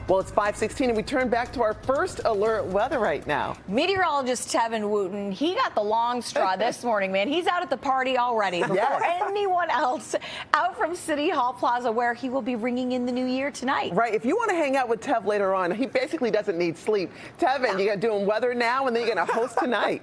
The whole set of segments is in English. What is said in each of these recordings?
Well, it's 5:16 and we turn back to our first alert weather right now. Meteorologist Tevin Wooten, he got the long straw this morning, man. He's out at the party already before anyone else, out from City Hall Plaza, where he will be ringing in the new year tonight. Right. If you want to hang out with Tev later on, he basically doesn't need sleep. Tevin, you're doing weather now and then you're going to host tonight.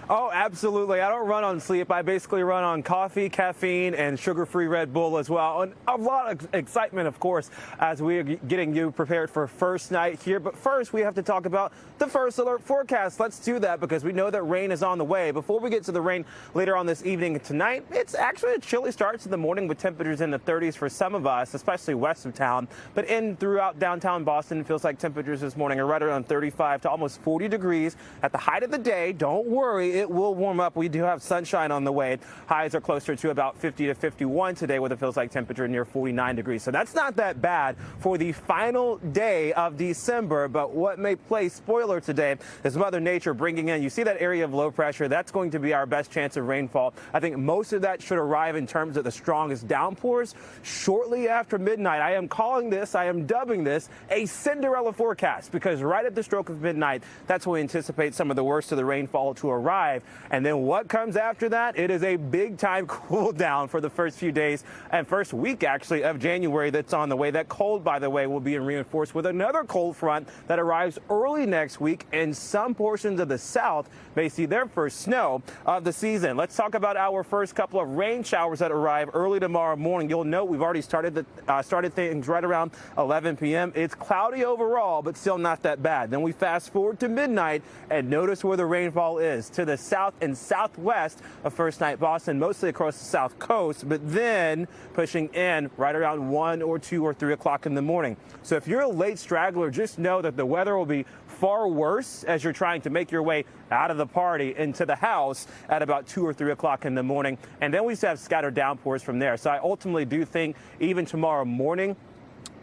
Oh, absolutely. I don't run on sleep. I basically run on coffee, caffeine, and sugar-free Red Bull as well. And a lot of excitement, of course, as we are getting you prepared for first night here. But first, we have to talk about the first alert forecast. Let's do that because we know that rain is on the way. Before we get to the rain later on this evening and tonight, it's actually a chilly start to the morning with temperatures in the 30s for some of us, especially west of town. But throughout downtown Boston, it feels like temperatures this morning are right around 35 to almost 40 degrees at the height of the day. Don't worry. It will warm up. We do have sunshine on the way. Highs are closer to about 50 to 51 today with a feels like temperature near 49 degrees. So that's not that bad for the final day of December. But what may play spoiler today is Mother Nature bringing in, you see that area of low pressure. That's going to be our best chance of rainfall. I think most of that should arrive in terms of the strongest downpours shortly after midnight. I am calling this, I am dubbing this a Cinderella forecast because right at the stroke of midnight, that's when we anticipate some of the worst of the rainfall to arrive. And then what comes after that? It is a big time cool down for the first few days and first week actually of January that's on the way. That cold, by the way, will be reinforced with another cold front that arrives early next week, and some portions of the south may see their first snow of the season. Let's talk about our first couple of rain showers that arrive early tomorrow morning. You'll note we've already started things right around 11 p.m. It's cloudy overall, but still not that bad. Then we fast forward to midnight and notice where the rainfall is. To the south and southwest of first night Boston, mostly across the south coast, but then pushing in right around 1 or 2 or 3 o'clock in the morning. So if you're a late straggler, just know that the weather will be far worse as you're trying to make your way out of the party into the house at about 2 or 3 o'clock in the morning. And then we just have scattered downpours from there. So I ultimately do think even tomorrow morning,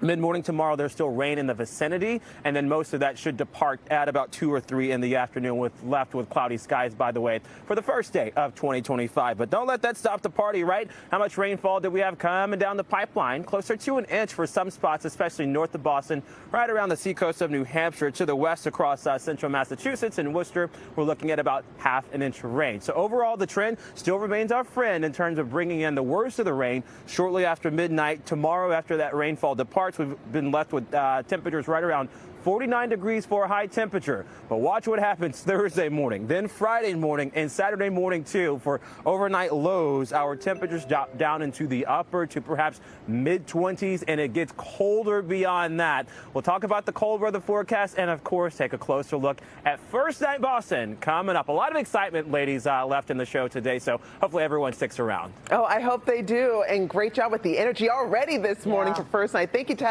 mid-morning tomorrow, there's still rain in the vicinity, and then most of that should depart at about 2 or 3 in the afternoon, left with cloudy skies, by the way, for the first day of 2025. But don't let that stop the party, right? How much rainfall did we have coming down the pipeline? Closer to an inch for some spots, especially north of Boston, right around the seacoast of New Hampshire to the west across central Massachusetts and Worcester. We're looking at about half an inch of rain. So overall, the trend still remains our friend in terms of bringing in the worst of the rain shortly after midnight. Tomorrow, after that rainfall departs, we've been left with temperatures right around 49 degrees for a high temperature. But watch what happens Thursday morning, then Friday morning and Saturday morning too. For overnight lows, our temperatures drop down into the upper to perhaps mid-20s, and it gets colder beyond that. We'll talk about the cold weather forecast and, of course, take a closer look at first night Boston coming up. A lot of excitement, ladies, left in the show today, so hopefully everyone sticks around. Oh, I hope they do. And great job with the energy already this morning for first night. Thank you, Tev.